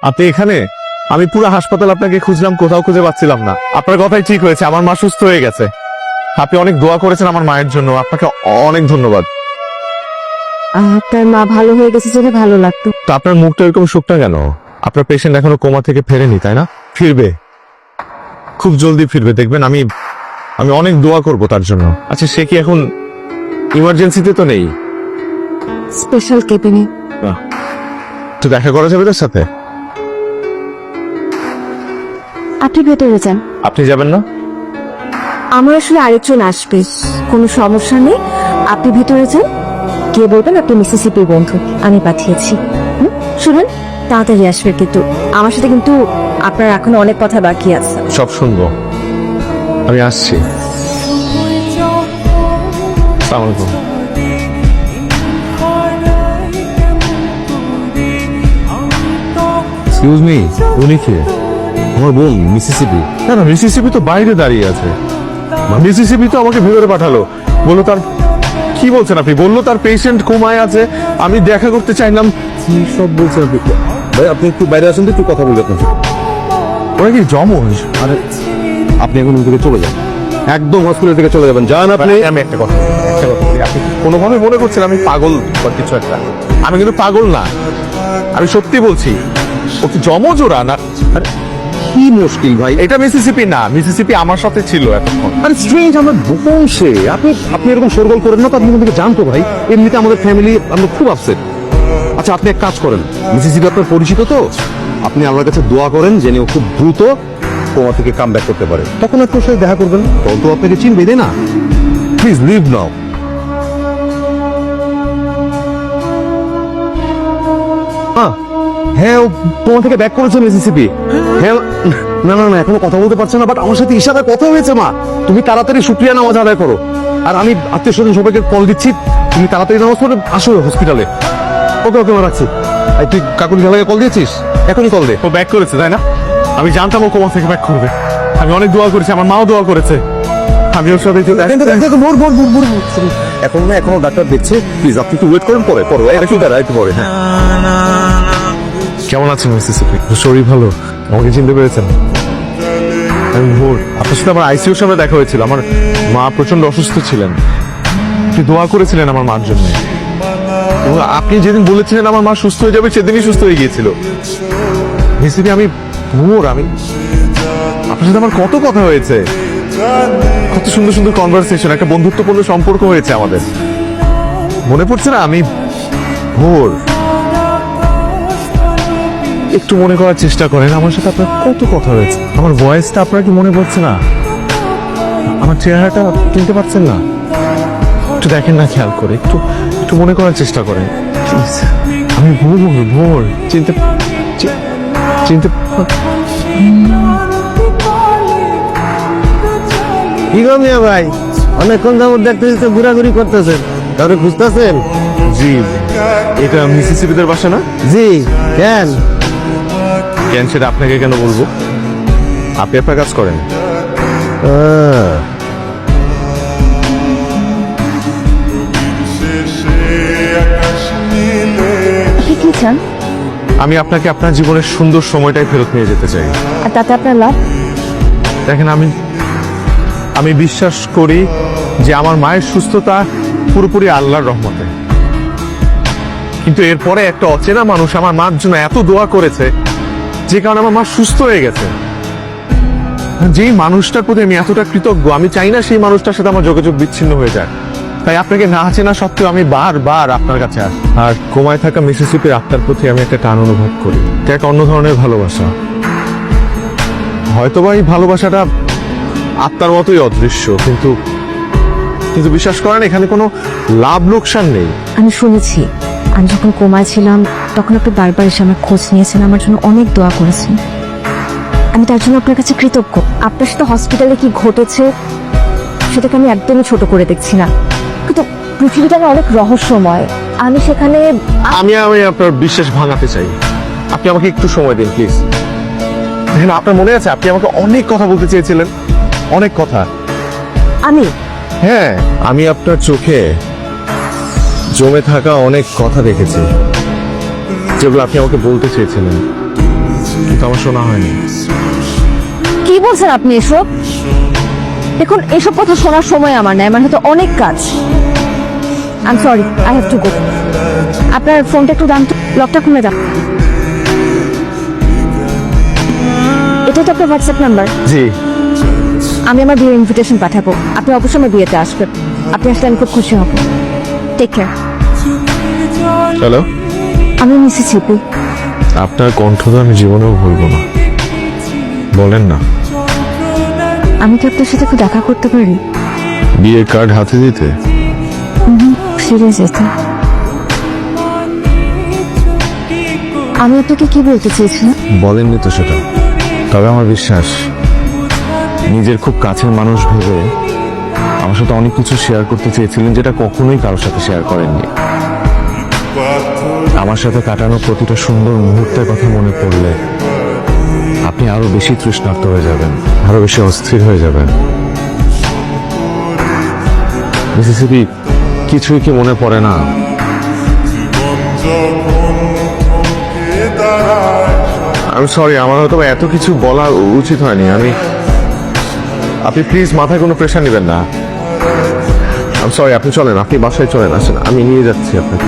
আপনি এখানে? আমি পুরো হাসপাতাল আপনাকে খুঁজলাম, কোথাও খুঁজে পাচ্ছিলাম না। আপনার কথাই ঠিক হয়েছে, আমার মা সুস্থ হয়ে গেছে। আপনি অনেক দোয়া করেছেন আমার মায়ের জন্য, আপনাকে অনেক ধন্যবাদ। আপনার মা ভালো হয়ে গেছে জেনে ভালো লাগতো। তো আপনার মুখটা এরকম শুকনা কেন? আপনার পেশেন্ট এখনো কোমা থেকে ফেরেনি, তাই না? ফিরবে, খুব জলদি ফিরবে, দেখবেন। আমি অনেক দোয়া করব তার জন্য। আচ্ছা, সে কি এখন ইমার্জেন্সিতে তো নেই? স্পেশাল কেবিনে। তো দেখা করা যাবে তার সাথে? আপনি ভেতরে যান। আপনি যাবেন না? আমার আসলে আরেকজন আসবে, কোনো সমস্যা নেই, আপনি ভেতরে যান। কে বলবেন আপনি মিসিসিপির বন্ধু, আমি পাঠিয়েছি। শুনুন, তাড়াতাড়ি আসবে কিন্তু আমার সাথে, কিন্তু আপনার এখন অনেক কথা বাকি আছে। সব শুনবো, আমি আসছি। আসসালামু আলাইকুম। এক্সকিউজ মি, উনি কে? আমার বোন মিসিসিপি। না না, মিসিসিপি তো বাইরে দাঁড়িয়ে আছে। মিসিসিপি তো আমাকে ভেতরে পাঠালো, বললো তার, কি বলছেন আপনি? বললো তার পেশেন্ট কোমায় আছে, আমি দেখা করতে চাইলাম। কি সব বলছেন আপনি? ভাই আপনি একটু বাইরে আসেন তো, একটু কথা বলি আপনার সাথে। ওরা কি জমজ? আরে আপনি এখন থেকে চলে যান, একদম হসপিটাল থেকে চলে যাবেন। যান আপনি। আমি একটা কথা বলি, আপনি কোনোভাবে মনে করছেন আমি পাগল বা কিছু একটা? আমি কিন্তু পাগল না, আমি সত্যি বলছি। ও কি জমজ ওরা না? আরে কি মুশকিল ভাই, এটা মিসিসিপি না, মিসিসিপি আমার সাথে ছিল এতক্ষণ। আরে স্ট্রেঞ্জ, আমরা বোন সে। আপনি এরকম শোরগোল করেন না তো, আপনি থেকে জানতো ভাই। এমনিতে আমাদের ফ্যামিলি, আমরা খুব আপসেট। আচ্ছা আপনি এক কাজ করেন, মিসিসিপি আপনার পরিচিত তো, আপনি আল্লাহর কাছে দোয়া করেন যেন ও খুব দ্রুত কোমা থেকে কাম ব্যাক করতে পারে। তখন একটু সাথে দেখা করবেন, তখন তো আপনাকে চিনবে, তাই না? প্লিজ লিভ নাও। হ্যাঁ, ও তোমার থেকে ব্যাক করেছে মিসিসিপি। হ্যাঁ, না না না, এখনো কথা বলতে পারছে না, বাট আমার সাথে ইশারায় কথা হয়েছে। মা, তুমি তাড়াতাড়ি শুকরিয়া নামাজ আদায় করো। আর আমি আত্মীয় স্বজন সবাইকে কল দিচ্ছি, তুমি তাড়াতাড়ি নামাজ পড়ে আসো হসপিটালে। ওকে ওকে, মা রাখছি। এই তুই কাকুর খেলাকে কল দিয়েছিস? এখনই কল দে। ও ব্যাক করেছে, তাই না? আমি জানতাম ও কোমা থেকে ব্যাক করবে। আমি অনেক দোয়া করেছি, আমার মাও দোয়া করেছে। আমি ওর সাথে এখন না, এখনো ডাক্তার দেখছে। প্লিজ আপনি একটু ওয়েট করেন, পরে পরে একটু দাঁড়া, একটু পরে। হ্যাঁ, কেমন আছেন মিসিসিপি? শরীর ভালো? আমাকে চিনতে পেরেছেন? আমি ভোর, আপনার সাথে আমার আইসিইউর সামনে দেখা হয়েছিল। আমার মা প্রচন্ড অসুস্থ ছিলেন, আপনি দোয়া করেছিলেন আমার মার জন্য। এবং আপনি যেদিন বলেছিলেন আমার মা সুস্থ হয়ে যাবে, সেদিনই সুস্থ হয়ে গিয়েছিল। মিসিসিপি, আমি ভোর, আপনার সাথে আমার কত কথা হয়েছে, কত সুন্দর সুন্দর কনভারসেশন, একটা বন্ধুত্বপূর্ণ সম্পর্ক হয়েছে আমাদের। মনে পড়ছে না? আমি ভোর, একটু মনে করার চেষ্টা করেন, আমার সাথে আপনার কত কথা হয়েছে। আমার ভয়েসটা আপনার কি মনে পড়ছে না? আমার চেহারাটা চিনতে পারছেন না? একটু দেখেন না খেয়াল করে, একটু একটু মনে করার চেষ্টা করেন প্লিজ। আমি ভোর, ভোর চিনতে চিনতে কি গো মিয়া ভাই, অনেকক্ষণ যাবত দেখতেছি তো ঘোরাঘুরি করতেছেন, কাউরে খুঁজতেছেন? জি, এটা মিসিসিপিদের বাসা না? জি। কেন? কেন সেটা আপনাকে কেন বলবো? আপনি আপনার কাজ করেন। আপনি কি চান? আমি আপনাকে আপনার জীবনের সুন্দর সময়টাই ফেরত নিয়ে যেতে চাই। আর তাতে আপনার লাভ? দেখেন, আমি বিশ্বাস করি যে আমার মায়ের সুস্থতা পুরোপুরি আল্লাহর রহমতে। কিন্তু এরপরে একটা অচেনা মানুষ আমার মার জন্য এত দোয়া করেছে, যে কারণে আমার মা সুস্থ হয়ে গেছে। যেই মানুষটার প্রতি আমি এতটা কৃতজ্ঞ, আমি চাই না সেই মানুষটার সাথে আমার যোগাযোগ বিচ্ছিন্ন হয়ে যায়। তাই আপনাকে না চেনা সত্ত্বেও আমি বারবার আপনার কাছে আসি। আর কোমায় থাকা মিসিসিপির আত্মার প্রতি আমি একটা টান অনুভব করি। এটা এক অন্য ধরনের ভালোবাসা। হয়তোবা এই ভালোবাসাটা আত্মার মতোই অদৃশ্য, কিন্তু কিন্তু বিশ্বাস করেন, এখানে কোনো লাভ লোকসান নেই। আমি শুনেছি, আমি যখন কোমায় ছিলাম তখন আপনি বারবার এসে আমার খোঁজ নিয়েছেন, আমার জন্য অনেক দোয়া করেছেন। আমি তার জন্য আপনার কাছে কৃতজ্ঞ। আপনার সাথে হসপিটালে কি ঘটেছে সেটাকে আমি একদমই ছোট করে দেখছি না, কিন্তু পৃথিবীটা না অনেক রহস্যময়। আমি সেখানে আমি আপনার বিশ্বাস ভাঙাতে চাই। আপনি আমাকে একটু সময় দিন প্লিজ। দেখেন, আপনার মনে আছে আপনি আমাকে অনেক কথা বলতে চেয়েছিলেন, অনেক কথা। হ্যাঁ, আমি আপনার চোখে জমে থাকা অনেক কথা দেখেছি, যেগুলো আপনি আমাকে বলতে চেয়েছিলেন। কিন্তু আমার শোনা হয়নি। কি বলছেন আপনি এসব? দেখুন, এসব কথা শোনার সময় আমার নাই, আমার হয়তো অনেক কাজ। I am sorry, I have to go. আপনার ফোনটা একটু দাম তো, লকটা খুলে দাও। এটা তো আপনার হোয়াটসঅ্যাপ নাম্বার। জি। আমি আমার বিয়ের ইনভিটেশন পাঠাবো, আপনি অবশ্যই আমার বিয়েতে আসবেন। আপনি আসলে আমি খুব খুশি হব। Take care. হ্যালো। আমি মিসেস হিপি। আপনার কণ্ঠ তো আমি জীবনেও ভুলবো না, বলেন না। আমি কি আপনার সাথে একটু দেখা করতে পারি? বিয়ের কার্ড হাতে দিতে? ফিরে যেতে। আমি আপনাকে কি বলতে চেয়েছিলাম? বলেননি তো সেটা, তবে আমার বিশ্বাস নিজের খুব কাছের মানুষ ভেবে আমার সাথে অনেক কিছু শেয়ার করতে চেয়েছিলেন, যেটা কখনোই কারোর সাথে শেয়ার করেননি। আমার সাথে কাটানো প্রতিটা সুন্দর মুহূর্তের কথা মনে পড়লে আপনি আরো বেশি তৃষ্ণার্ত হয়ে যাবেন, আরো বেশি অস্থির হয়ে যাবেন। মিসিসিপি, কিছুই কি মনে পড়ে না? আমি সরি, আমার হয়তো এত কিছু বলা উচিত হয়নি। আপনি প্লিজ মাথায় কোনো প্রেশার নেবেন না। আমি সরি, আপনি চলেন, আপনি বাসায় চলেন, আসেন, আমি নিয়ে যাচ্ছি আপনাকে।